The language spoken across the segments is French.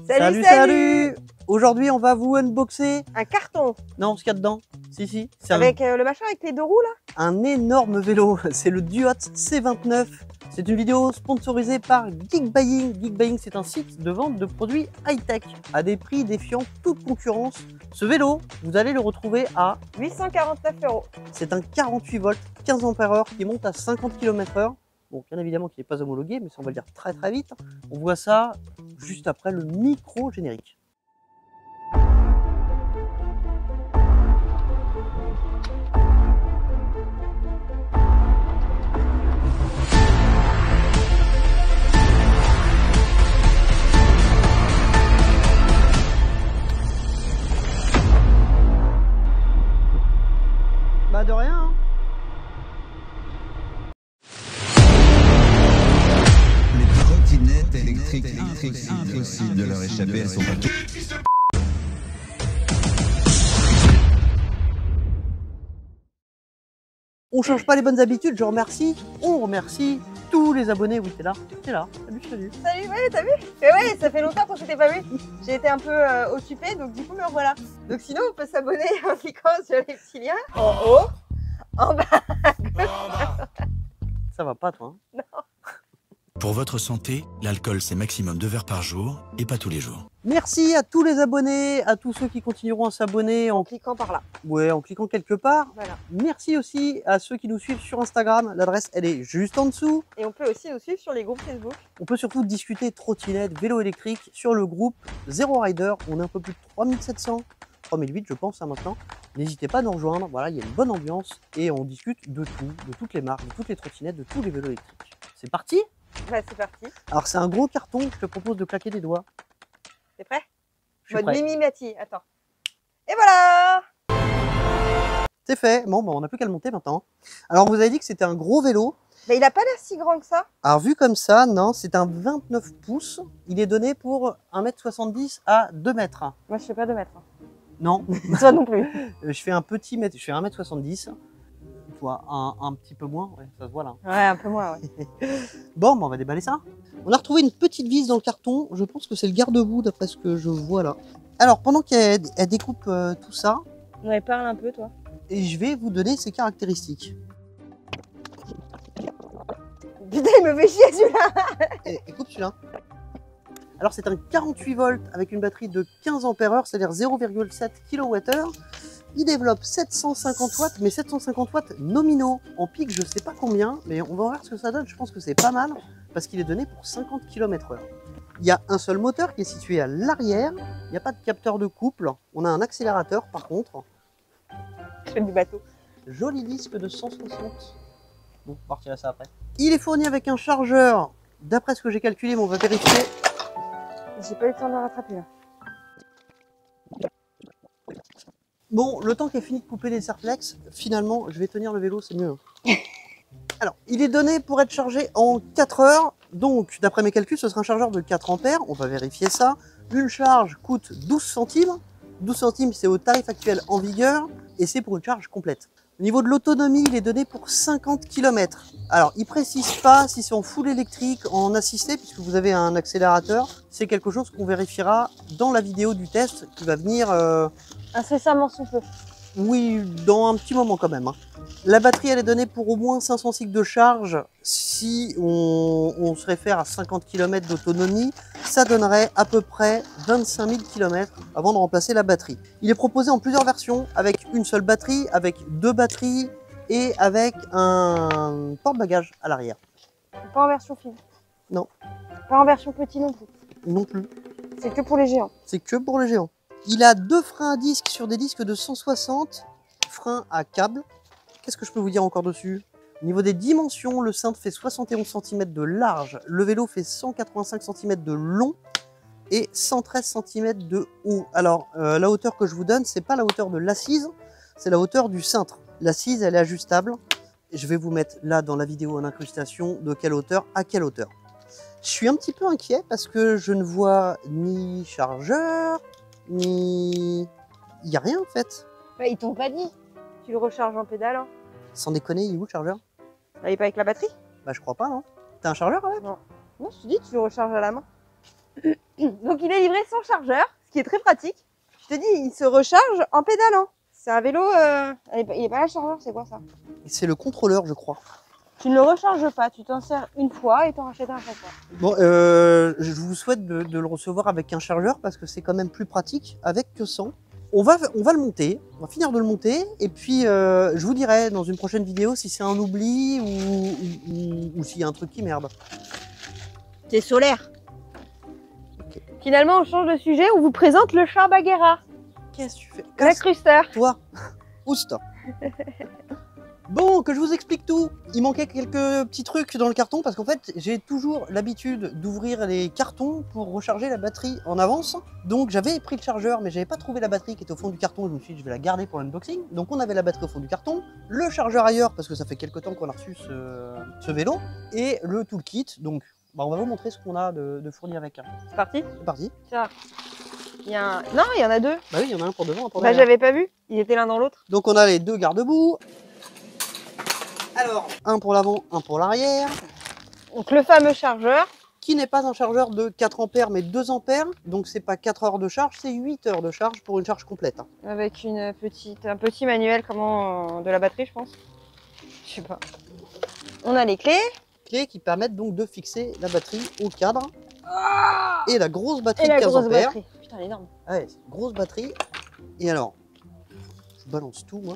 Salut, salut. Aujourd'hui, on va vous unboxer Un carton. Non, ce qu'il y a dedans. Si. C'est avec le machin avec les deux roues là. un énorme vélo. C'est le Duot C29. C'est une vidéo sponsorisée par Geekbuying. Geekbuying, c'est un site de vente de produits high-tech à des prix défiant toute concurrence. Ce vélo, vous allez le retrouver à 849 €. C'est un 48 volts, 15 ampères-heure qui monte à 50 km/h. Bon, bien évidemment qu'il n'est pas homologué, mais ça on va le dire très vite. On voit ça juste après le micro générique. Bah de rien hein. Les trottinettes électriques, impossible de leur échapper, elles sont pas... On change pas les bonnes habitudes, je remercie, on remercie tous les abonnés. Oui, t'es là. Salut. Salut, ouais, t'as vu? Ouais, ça fait longtemps qu'on s'était pas vu. J'ai été un peu occupée, donc du coup me revoilà. Donc sinon, on peut s'abonner en cliquant sur les petits liens en haut, en bas. Ça va pas toi hein? Non. Pour votre santé, l'alcool c'est maximum 2 verres par jour et pas tous les jours. Merci à tous les abonnés, à tous ceux qui continueront à s'abonner En cliquant par là. Ouais, en cliquant quelque part. Voilà. Merci aussi à ceux qui nous suivent sur Instagram. L'adresse, elle est juste en dessous. Et on peut aussi nous suivre sur les groupes Facebook. On peut surtout discuter trottinette, vélo électrique sur le groupe Zero Rider. On est un peu plus de 3700, 3008 je pense hein, maintenant. N'hésitez pas à nous rejoindre. Voilà, il y a une bonne ambiance et on discute de tout, de toutes les marques, de toutes les trottinettes, de tous les vélos électriques. C'est parti? Ouais, c'est parti. Alors c'est un gros carton, je te propose de claquer des doigts. T'es prêt? Je suis Mode prêt. Mimi Mati. Attends. Et voilà! C'est fait. Bon, bah, on n'a plus qu'à le monter maintenant. Alors, on vous avez dit que c'était un gros vélo. Mais il a pas l'air si grand que ça. Alors, vu comme ça, non, c'est un 29 pouces. Il est donné pour 1m70 à 2 mètres. Moi, je fais pas 2 mètres. Non, Toi non plus. je fais un petit mètre, je fais 1m70. Toi, un petit peu moins, ouais, ça se voit là. Ouais, un peu moins, ouais. Bon, bah, on va déballer ça. On a retrouvé une petite vis dans le carton. Je pense que c'est le garde-boue d'après ce que je vois là. Alors, pendant qu'elle découpe tout ça, Ouais, parle un peu, toi. et je vais vous donner ses caractéristiques. Putain, il me fait chier celui-là. Et coupe celui-là. Alors c'est un 48 volts avec une batterie de 15 ampères-heure, c'est-à-dire 0,7 kWh. Il développe 750 watts, mais 750 watts nominaux. En pic, je sais pas combien, mais on va voir ce que ça donne. Je pense que c'est pas mal, parce qu'il est donné pour 50 km/h. Il y a un seul moteur qui est situé à l'arrière. Il n'y a pas de capteur de couple. On a un accélérateur par contre. Je fais du bateau. Joli disque de 160. Bon, on partira ça après. Il est fourni avec un chargeur. D'après ce que j'ai calculé, mais on va vérifier. J'ai pas eu le temps de le rattraper là. Bon, le temps qu'il est fini de couper les serflex, finalement, je vais tenir le vélo, c'est mieux. Alors, il est donné pour être chargé en 4 heures. Donc, d'après mes calculs, ce sera un chargeur de 4 ampères. On va vérifier ça. Une charge coûte 12 centimes. 12 centimes, c'est au tarif actuel en vigueur. Et c'est pour une charge complète. Au niveau de l'autonomie, il est donné pour 50 km. Alors, il précise pas si c'est en full électrique, en assisté, puisque vous avez un accélérateur. C'est quelque chose qu'on vérifiera dans la vidéo du test qui va venir... Incessamment sous peu. Oui, dans un petit moment quand même. Hein. La batterie, elle est donnée pour au moins 500 cycles de charge. Si on se réfère à 50 km d'autonomie, ça donnerait à peu près 25 000 km avant de remplacer la batterie. Il est proposé en plusieurs versions, avec une seule batterie, avec 2 batteries et avec un porte-bagages à l'arrière. Pas en version fine. Non. Pas en version petit non plus. Non plus. C'est que pour les géants. C'est que pour les géants. Il a 2 freins à disque sur des disques de 160, freins à câble. Qu'est-ce que je peux vous dire encore dessus? Au niveau des dimensions, le cintre fait 71 cm de large, le vélo fait 185 cm de long et 113 cm de haut. Alors, la hauteur que je vous donne, c'est pas la hauteur de l'assise, c'est la hauteur du cintre. L'assise, elle est ajustable. Je vais vous mettre là dans la vidéo en incrustation de quelle hauteur à quelle hauteur. Je suis un petit peu inquiet parce que je ne vois ni chargeur, ni... Il n'y a rien en fait. Bah, ils t'ont pas dit. Tu le recharges en pédalant. Sans déconner, il est où le chargeur? Bah, il est pas avec la batterie? Bah je crois pas non. T'as un chargeur avec? Non. Non, je te dis, tu le recharges à la main. Donc il est livré sans chargeur, ce qui est très pratique. Je te dis, il se recharge en pédalant. C'est un vélo, il est pas là le chargeur, c'est quoi ça? C'est le contrôleur, je crois. Tu ne le recharges pas, tu t'en sers une fois et t'en rachètes un à chaque fois. Bon, je vous souhaite de le recevoir avec un chargeur parce que c'est quand même plus pratique avec que sans. On va le monter, on va finir de le monter et puis je vous dirai dans une prochaine vidéo si c'est un oubli ou s'il y a un truc qui merde. C'est solaire. Ok. Finalement, on change de sujet, on vous présente le char Bagheera. Qu'est-ce que tu fais? L'incrusteur. Toi, Ousta. Bon, que je vous explique tout. Il manquait quelques petits trucs dans le carton parce qu'en fait, j'ai toujours l'habitude d'ouvrir les cartons pour recharger la batterie en avance. Donc j'avais pris le chargeur, mais j'avais pas trouvé la batterie qui était au fond du carton. Je me suis dit, je vais la garder pour l'unboxing. Donc on avait la batterie au fond du carton, le chargeur ailleurs parce que ça fait quelques temps qu'on a reçu ce vélo, et le toolkit. Donc bah, on va vous montrer ce qu'on a de fourni avec. C'est parti. C'est parti. Tiens. Il y a un... Non, il y en a deux. Bah oui, il y en a un pour devant, un pour Bah derrière. j'avais pas vu, ils étaient l'un dans l'autre. Donc on a les deux garde-boue. Alors, un pour l'avant, un pour l'arrière. Donc le fameux chargeur. Qui n'est pas un chargeur de 4 ampères mais 2 ampères. Donc c'est pas 4 heures de charge, c'est 8 heures de charge pour une charge complète. Avec un petit manuel de la batterie, je pense. Je sais pas. On a les clés. Clés qui permettent donc de fixer la batterie au cadre. Et la grosse batterie Et la de 15 grosse ampères. batterie. Putain, elle est énorme. Ah ouais, c'est une grosse batterie. Et alors, je balance tout moi.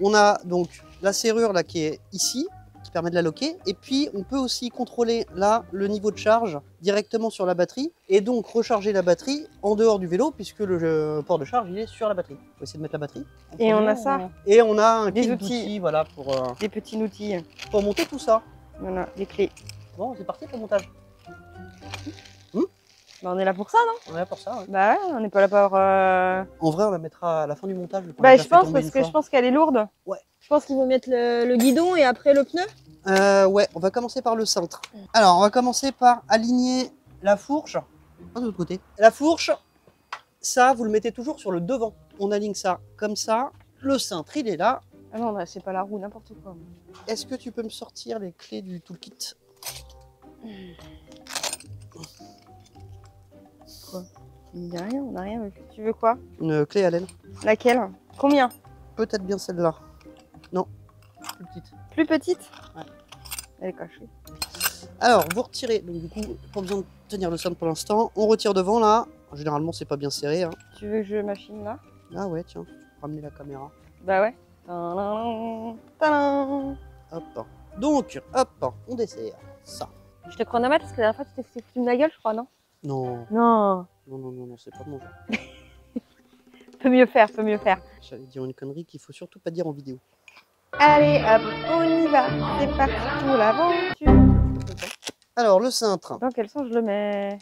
On a donc la serrure là qui est ici, qui permet de la loquer. Et puis on peut aussi contrôler là le niveau de charge directement sur la batterie. Et donc recharger la batterie en dehors du vélo puisque le port de charge il est sur la batterie. On va essayer de mettre la batterie. Et on a ça. Et on a un Des kit outils. d'outils voilà, Des petits outils. pour monter tout ça. Voilà, les clés. Bon, c'est parti pour le montage. Bah, on est là pour ça, non? On est là pour ça. Ouais. Bah ouais, on n'est pas là pour... En vrai, on la mettra à la fin du montage. Bah je pense parce que je pense qu'elle est lourde. Ouais. Je pense qu'il faut mettre le guidon et après le pneu. Ouais, on va commencer par le cintre. Alors, on va commencer par aligner la fourche. Pas de l'autre côté. La fourche, ça, vous le mettez toujours sur le devant. On aligne ça comme ça. Le cintre, il est là. Ah non, c'est pas la roue, n'importe quoi. Est-ce que tu peux me sortir les clés du toolkit? Quoi? Il n'y a rien, on n'a rien. Tu veux quoi? Une clé Allen. Laquelle? Combien? Peut-être bien celle-là. Non, plus petite. Plus petite? Ouais. Elle est cachée. Alors, vous retirez. Donc, du coup, pas besoin de tenir le cintre pour l'instant. On retire devant là. Généralement, c'est pas bien serré. Hein. Tu veux que je machine là? Ah ouais, tiens, tu peux ramener la caméra. Bah ouais. Tadam, tadam. Hop. Donc, hop, on dessert ça. Je te chronomètre parce que la dernière fois tu t'es foutu de ma gueule, je crois, non? Non, Non. non, c'est pas de mon genre. Peut mieux faire, peut mieux faire. J'allais dire une connerie qu'il faut surtout pas dire en vidéo. Allez, hop, on y va. C'est parti pour l'aventure. Alors, le cintre. Dans quel sens je le mets?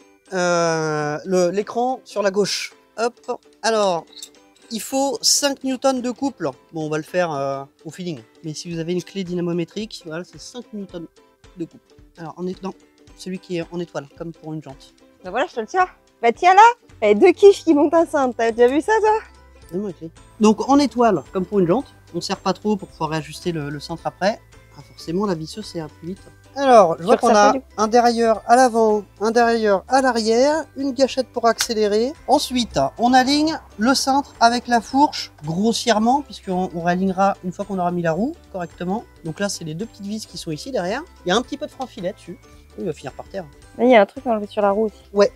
L'écran sur la gauche. Hop. Alors, il faut 5 newtons de couple. Bon, on va le faire au feeling. Mais si vous avez une clé dynamométrique, voilà, c'est 5 newtons de couple. Alors, non, celui qui est en étoile, comme pour une jante. Bah voilà, je te le tiens. Bah tiens là, il y a deux quiches qui montent un cintre. T'as déjà vu ça, toi? Donne-moi la clé. Donc, en étoile, comme pour une jante. On ne serre pas trop pour pouvoir réajuster le centre après. Ah, forcément, la visseuse, c'est un peu vite. Alors, je vois qu'on a un dérailleur à l'avant, un dérailleur à l'arrière, une gâchette pour accélérer. Ensuite, on aligne le cintre avec la fourche grossièrement, puisqu'on réalignera une fois qu'on aura mis la roue correctement. Donc là, c'est les deux petites vis qui sont ici derrière. Il y a un petit peu de frein filet dessus. Il va finir par terre. Il y a un truc enlevé sur la roue aussi. Ouais.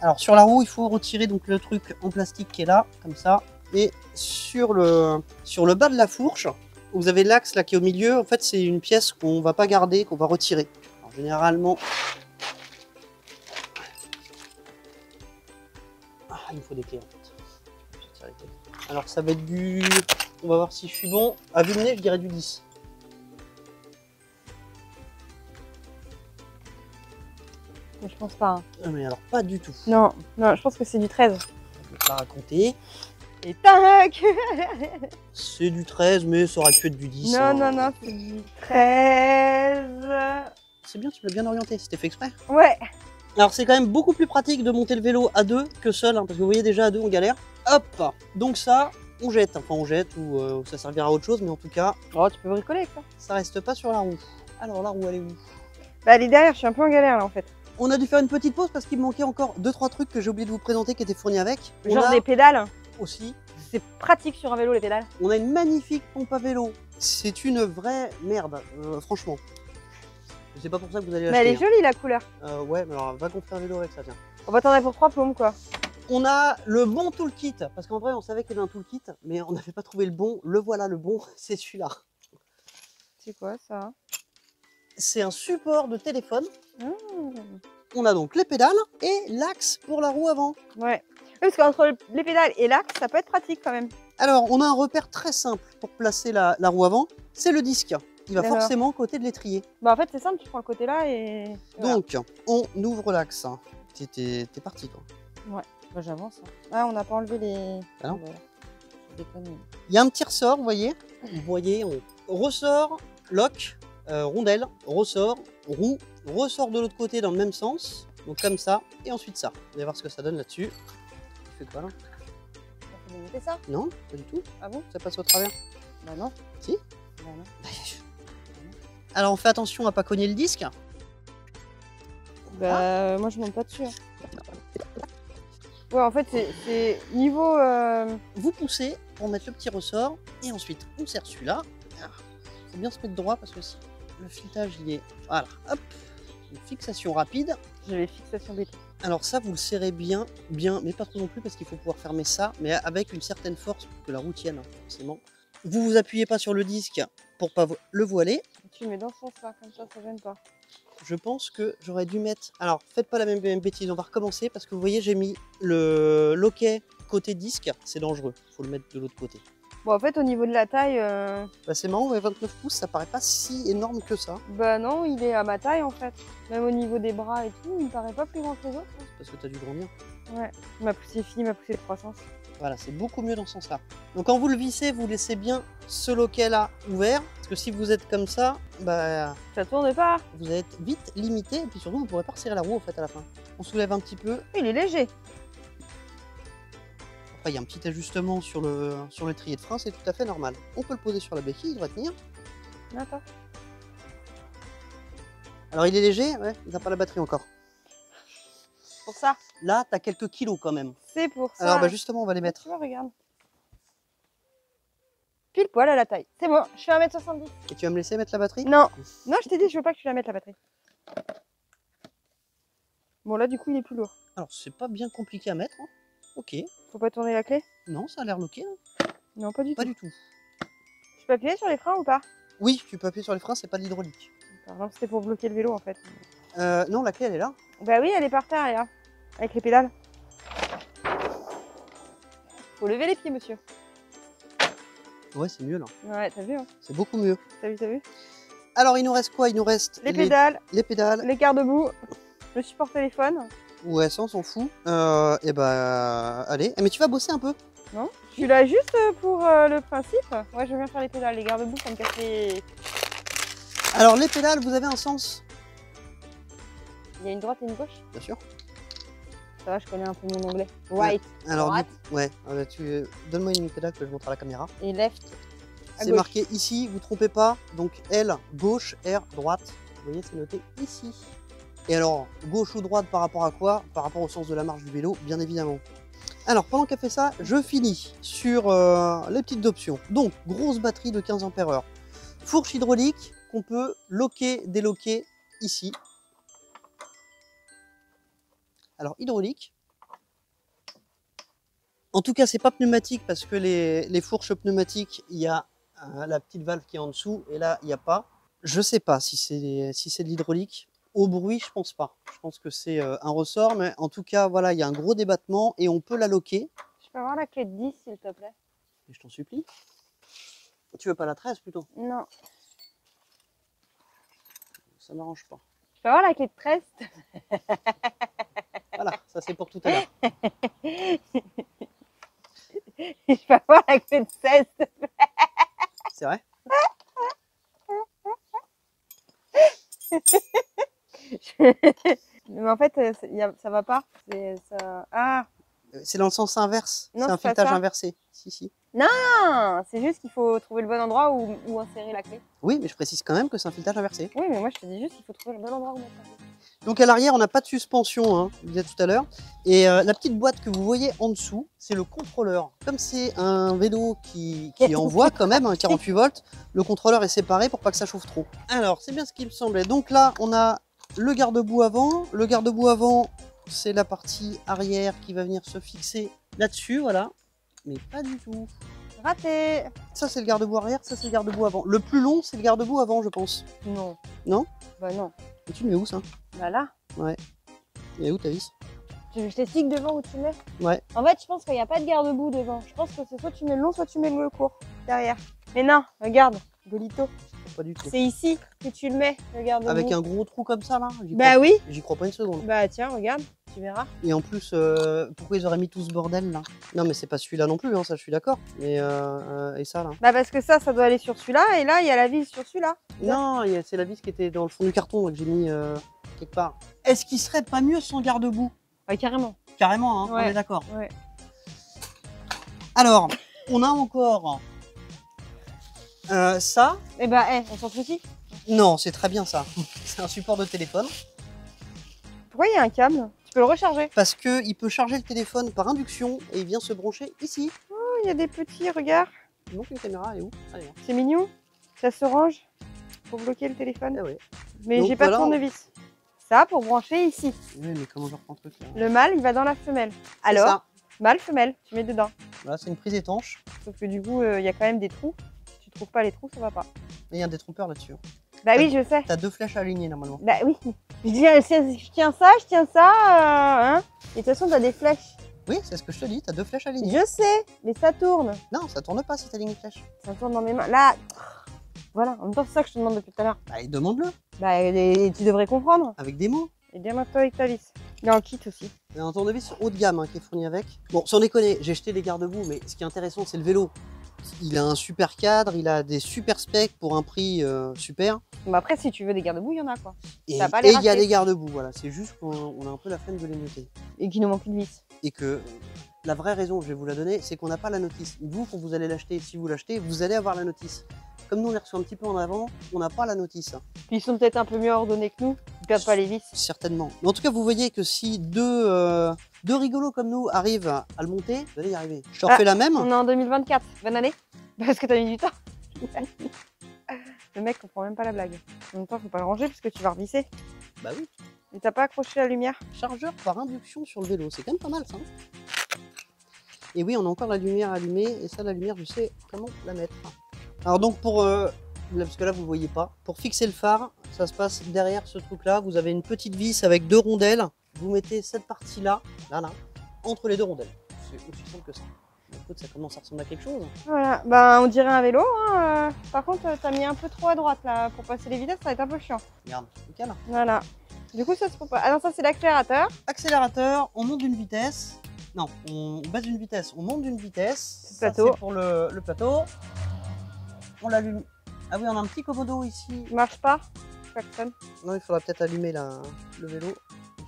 Alors, sur la roue, il faut retirer donc le truc en plastique qui est là, comme ça. Et sur le bas de la fourche, vous avez l'axe là qui est au milieu. En fait, c'est une pièce qu'on va pas garder, qu'on va retirer. Alors, généralement, il me faut des clés en fait. Alors, ça va être du... On va voir si je suis bon. À vue de nez, je dirais du 10. Mais je pense pas. Hein. Ah, mais alors, pas du tout. Non, non, je pense que c'est du 13. Je vais pas raconter. Et tac. C'est du 13, mais ça aurait pu être du 10. Non, hein. non, c'est du 13. C'est bien, tu l'as bien orienté, c'était fait exprès. Ouais. Alors c'est quand même beaucoup plus pratique de monter le vélo à deux que seul, hein, parce que vous voyez déjà à deux on galère. Hop. Donc ça, on jette. Enfin on jette ou ça servira à autre chose, mais en tout cas, Oh, tu peux bricoler avec ça. ça reste pas sur la roue. Alors la roue elle est où? Bah elle est derrière, je suis un peu en galère là en fait. On a dû faire une petite pause parce qu'il me manquait encore 2-3 trucs que j'ai oublié de vous présenter qui étaient fournis avec. On Genre a des pédales. aussi, C'est pratique sur un vélo les pédales. on a une magnifique pompe à vélo. C'est une vraie merde, franchement. C'est pas pour ça que vous allez Mais elle est l'acheter. jolie la couleur. Ouais, mais alors va qu'on fait un vélo avec ça, tiens. On va t'en avoir pour 3 plombes quoi. On a le bon toolkit, parce qu'en vrai on savait qu'il y avait un toolkit, mais on n'avait pas trouvé le bon. Le voilà, le bon, c'est celui-là. C'est quoi ça? C'est un support de téléphone. Mmh. On a donc les pédales et l'axe pour la roue avant. Ouais. Oui, parce qu'entre les pédales et l'axe, ça peut être pratique quand même. Alors, on a un repère très simple pour placer la roue avant, c'est le disque. Il va D'accord. forcément côté de l'étrier. Bah en fait c'est simple, tu prends le côté là et... Voilà. Donc, on ouvre l'axe. T'es parti, toi. Ouais, bah, j'avance. Hein. Ah, on n'a pas enlevé les... Ah non. Voilà. Je déconne. Il y a un petit ressort, vous voyez. Vous voyez, on ressort, lock, rondelle, ressort, roue, ressort de l'autre côté dans le même sens. Donc comme ça, et ensuite ça. Vous allez voir ce que ça donne là-dessus. Tu fais quoi là? On peut limiter ça? Non, pas du tout. Ah bon? Ça passe au travers. Bah non. Si. Bah non. Alors on fait attention à pas cogner le disque. Bah moi je monte pas dessus. Hein. Ouais en fait c'est niveau... Vous poussez pour mettre le petit ressort et ensuite on serre celui-là. Faut bien se mettre droit parce que si le filetage il est... Voilà, hop, une fixation rapide. J'ai les fixations béton. Alors ça vous le serrez bien, mais pas trop non plus parce qu'il faut pouvoir fermer ça, mais avec une certaine force pour que la roue tienne, forcément. Vous vous appuyez pas sur le disque pour pas le voiler. Tu le mets dans ce sens là, comme ça gêne pas. Je pense que j'aurais dû mettre... Alors faites pas la même bêtise, on va recommencer parce que vous voyez j'ai mis le loquet côté disque, c'est dangereux, faut le mettre de l'autre côté. Bon en fait au niveau de la taille, Bah, c'est marrant, ouais, 29 pouces, ça paraît pas si énorme que ça. bah non il est à ma taille en fait. Même au niveau des bras et tout, il me paraît pas plus grand que les autres. Hein. Parce que tu as dû grandir. Ouais, ma poussée fine, ma poussée de croissance. Voilà, c'est beaucoup mieux dans ce sens-là. Donc quand vous le vissez, vous laissez bien ce loquet-là ouvert. Parce que si vous êtes comme ça, bah, Ça tourne pas. vous allez être vite limité. Et puis surtout, vous ne pourrez pas resserrer la roue en fait à la fin. On soulève un petit peu. Il est léger. Après, il y a un petit ajustement sur l'étrier de frein, c'est tout à fait normal. On peut le poser sur la béquille, il devrait tenir. Attends. Alors il est léger, ouais, il n'a pas la batterie encore. Pour ça. Là, tu as quelques kilos quand même. C'est pour ça. Alors bah, justement, on va les mettre. Tu vois, regarde. Pile poil à la taille. C'est bon, je suis à 1m70. Et tu vas me laisser mettre la batterie? Non. Non, je t'ai dit, je veux pas que tu la mettes la batterie. Bon, là, du coup, il est plus lourd. Alors, c'est pas bien compliqué à mettre. Hein. Ok. Faut pas tourner la clé? Non, ça a l'air loqué. Hein. Non, pas du Pas tout. du tout. Je peux appuyer sur les freins ou pas? Oui, tu peux appuyer sur les freins, c'est pas de l'hydraulique. Par exemple, c'était pour bloquer le vélo, en fait. Non, la clé, elle est là. Bah oui, elle est par terre, elle est là. Avec les pédales. Faut lever les pieds, monsieur. Ouais, c'est mieux là. Ouais, t'as vu, hein? C'est beaucoup mieux. T'as vu, t'as vu? Alors, il nous reste quoi? Il nous reste Les pédales, les pédales. les garde-boue, le support téléphone. Ouais, ça, on s'en fout. Et bah, allez. Mais tu vas bosser un peu. Non? Je suis là juste pour le principe. Ouais, je veux bien faire les pédales. Les garde-boue, ça me casse les... Alors, les pédales, vous avez un sens? Il y a une droite et une gauche? Bien sûr. Ça va, je connais un peu mon anglais. Right Alors, Droite. ouais, donne-moi une pédale que je montre à la caméra. et left. À C'est gauche. marqué ici, vous trompez pas. Donc, L, gauche, R, droite. Vous voyez, c'est noté ici. Et alors, gauche ou droite par rapport à quoi? Par rapport au sens de la marche du vélo, bien évidemment. Alors, pendant qu'elle fait ça, je finis sur les petites options. Donc, grosse batterie de 15 Ah. Fourche hydraulique qu'on peut loquer, déloquer ici. Alors, hydraulique. En tout cas, c'est pas pneumatique parce que les fourches pneumatiques, il y a la petite valve qui est en dessous et là, il n'y a pas. Je sais pas si c'est de l'hydraulique. Au bruit, je pense pas. Je pense que c'est un ressort, mais en tout cas, voilà, il y a un gros débattement et on peut la loquer. Je peux avoir la clé de 10, s'il te plaît? Et je t'en supplie. Tu veux pas la 13 plutôt? Non. Ça m'arrange pas. Je peux avoir la clé de 13? Voilà, ça c'est pour tout à l'heure. Je peux avoir la clé de 16? C'est vrai? Mais en fait, ça va pas. Ça... Ah C'est dans le sens inverse. Non, C'est un c'est pas filetage ça. inversé. Si, si. non, c'est juste qu'il faut trouver le bon endroit où insérer la clé. Oui, mais je précise quand même que c'est un filetage inversé. Oui, mais moi je te dis juste qu'il faut trouver le bon endroit où mettre la clé. Donc à l'arrière, on n'a pas de suspension, hein, je disais tout à l'heure. Et la petite boîte que vous voyez en dessous, c'est le contrôleur. Comme c'est un vélo qui envoie quand même un 48 volts, le contrôleur est séparé pour pas que ça chauffe trop. Alors, c'est bien ce qui me semblait. Donc là, on a le garde-boue avant. Le garde-boue avant, c'est la partie arrière qui va venir se fixer là-dessus, voilà. Mais pas du tout. Raté. Ça, c'est le garde-boue arrière, ça, c'est le garde-boue avant. Le plus long, c'est le garde-boue avant, je pense. Non. Non? Bah non. Et tu le mets où, ça? Bah là. Ouais. Et où ta vis? Tu veux que je t'explique devant où tu mets? Ouais. En fait, je pense qu'il n'y a pas de garde-boue devant. Je pense que c'est soit tu mets le long, soit tu mets le court derrière. Mais non, regarde, Golito. Pas du tout. C'est ici que tu le mets, le garde-boue. Avec un gros trou comme ça, là? Bah oui. J'y crois pas une seconde. Bah tiens, regarde, tu verras. Et en plus, pourquoi ils auraient mis tout ce bordel là? Non mais c'est pas celui-là non plus, hein, ça je suis d'accord. Mais et ça là? Bah parce que ça doit aller sur celui-là, et là il y a la vis sur celui-là. Non, c'est la vis qui était dans le fond du carton là, que j'ai mis quelque part. Est-ce qu'il serait pas mieux sans garde-boue? Ouais, carrément. Carrément, hein, Ouais. on est d'accord. Ouais. Alors, on a encore ça. Et bah, on s'en soucie. Non, c'est très bien ça. C'est un support de téléphone. Pourquoi il y a un câble? Tu peux le recharger. Parce qu'il peut charger le téléphone par induction et il vient se brancher ici. Oh, il y a des petits, regarde. Donc une caméra, elle est où? Allez, C'est mignon. Ça se range pour bloquer le téléphone. ah ouais. Mais Donc j'ai pas de voilà, tournevis. Ça pour brancher ici. Oui, mais comment je reprends le truc là? Le mâle, il va dans la femelle. C'est Alors, ça. mâle, femelle, tu mets dedans. Voilà, c'est une prise étanche. Sauf que du coup, il y a quand même des trous. Si tu trouves pas les trous, ça va pas. Et il y a un détrompeur là-dessus. Bah oui, je sais. T'as deux flèches alignées normalement. Bah oui. Je tiens ça, hein. Et de toute façon, t'as des flèches. Oui, c'est ce que je te dis, t'as deux flèches alignées. Je sais, mais ça tourne. Non, ça tourne pas si t'alignes une flèche. Ça tourne dans mes mains. Là, voilà. En même temps, c'est ça que je te demande depuis tout à l'heure. Bah, demande-le, Bah, tu devrais comprendre. avec des mots. Et bien toi avec ta vis. Il est en kit aussi. Il y a un tournevis haut de gamme hein, qui est fourni avec. Bon, sans déconner, j'ai jeté les garde-boue, mais ce qui est intéressant, c'est le vélo. Il a un super cadre, il a des super specs pour un prix super. Bah après, si tu veux des garde-boue, il y en a quoi. Et T'as pas les il y a racheter. des garde-boue, voilà. C'est juste qu'on a un peu la flemme de les noter. Et qu'il nous manque une vis. Et que la vraie raison, je vais vous la donner, c'est qu'on n'a pas la notice. Vous, quand vous allez l'acheter, si vous l'achetez, vous allez avoir la notice. Comme nous, on les reçoit un petit peu en avant, on n'a pas la notice. Puis ils sont peut-être un peu mieux ordonnés que nous. Ils perdent pas les vis. Certainement. Mais en tout cas, vous voyez que si deux rigolos comme nous arrivent à le monter, vous allez y arriver. Je te refais la même. On est en 2024. Bonne année. Parce que t'as mis du temps. Le mec comprend même pas la blague. En même temps, faut pas le ranger parce que tu vas revisser. Bah oui. Et t'as pas accroché la lumière. Chargeur par induction sur le vélo, c'est quand même pas mal ça. Hein. Et oui, on a encore la lumière allumée, et ça, la lumière, je sais comment la mettre. Alors donc pour, parce que là vous voyez pas, pour fixer le phare, ça se passe derrière ce truc-là. Vous avez une petite vis avec deux rondelles. Vous mettez cette partie-là, là, entre les deux rondelles. C'est aussi simple que ça. Écoute, ça commence à ressembler à quelque chose. Voilà. Bah, on dirait un vélo. Hein. Par contre, t'as mis un peu trop à droite là. Pour passer les vitesses, ça va être un peu chiant. Regarde, nickel. Voilà. Du coup, ça se peut pas. Ah non, ça c'est l'accélérateur. Accélérateur, on monte d'une vitesse. Non, on baisse d'une vitesse, on monte d'une vitesse. Ça, Plateau. c'est pour le plateau. On l'allume. Ah oui, on a un petit commodo ici. Il marche pas. Klaxon. Non, il faudra peut-être allumer le vélo.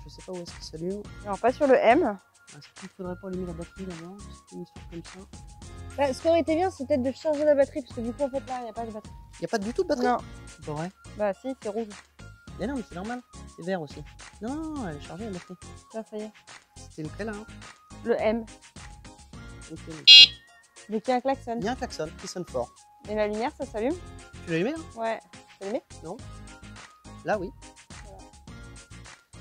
Je sais pas où est-ce qu'il s'allume. Alors, pas sur le M. Est-ce qu'il faudrait pas allumer la batterie d'abord? C'est une histoire comme ça. Bah, ce qui aurait été bien, c'est peut-être de charger la batterie. Parce que du coup, en fait, là, il n'y a pas de batterie. Il n'y a pas du tout de batterie? Non. C'est pas vrai. Bah, si, c'est rouge. Mais non, mais c'est normal. C'est vert aussi. Non, non, elle est chargée la batterie. Là, ça y est. C'était lequel là hein? Le M. Ok, ok. Donc, il y a un klaxon. Il y a un klaxon qui sonne fort. Et la lumière, ça s'allume? Tu l'as allumé là? Ouais. C'est allumé? Là, oui.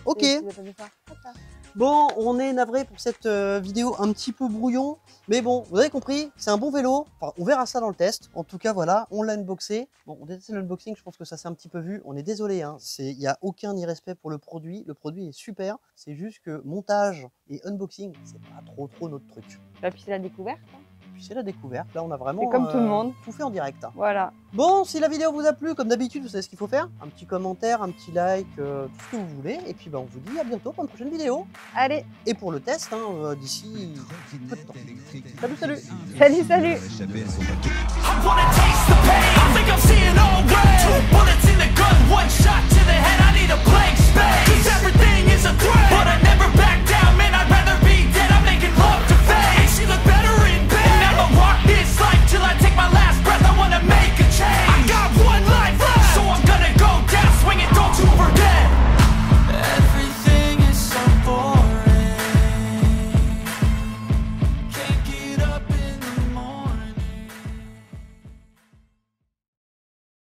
Ok. Tu dois pas dire ça. Hop là. Bon, on est navré pour cette vidéo un petit peu brouillon. Mais bon, vous avez compris, c'est un bon vélo. Enfin, on verra ça dans le test. En tout cas, voilà, on l'a unboxé. Bon, on déteste l'unboxing, je pense que ça s'est un petit peu vu. On est désolé, hein. Il n'y a aucun irrespect pour le produit. Le produit est super. C'est juste que montage et unboxing, c'est pas trop notre truc. Là, puis c'est la découverte. Hein. Puis c'est la découverte. Là, on a vraiment C'est comme tout le monde. tout fait en direct. Hein. Voilà. Bon, si la vidéo vous a plu, comme d'habitude, vous savez ce qu'il faut faire. Un petit commentaire, un petit like, tout ce que vous voulez. Et puis, on vous dit à bientôt pour une prochaine vidéo. Allez, Et pour le test, hein, d'ici peu de temps. Salut, salut. salut, salut. Échapper à son bateau. I wanna taste the pain. I think I'm seeing all red. 2 bullets in the gun, 1 shot.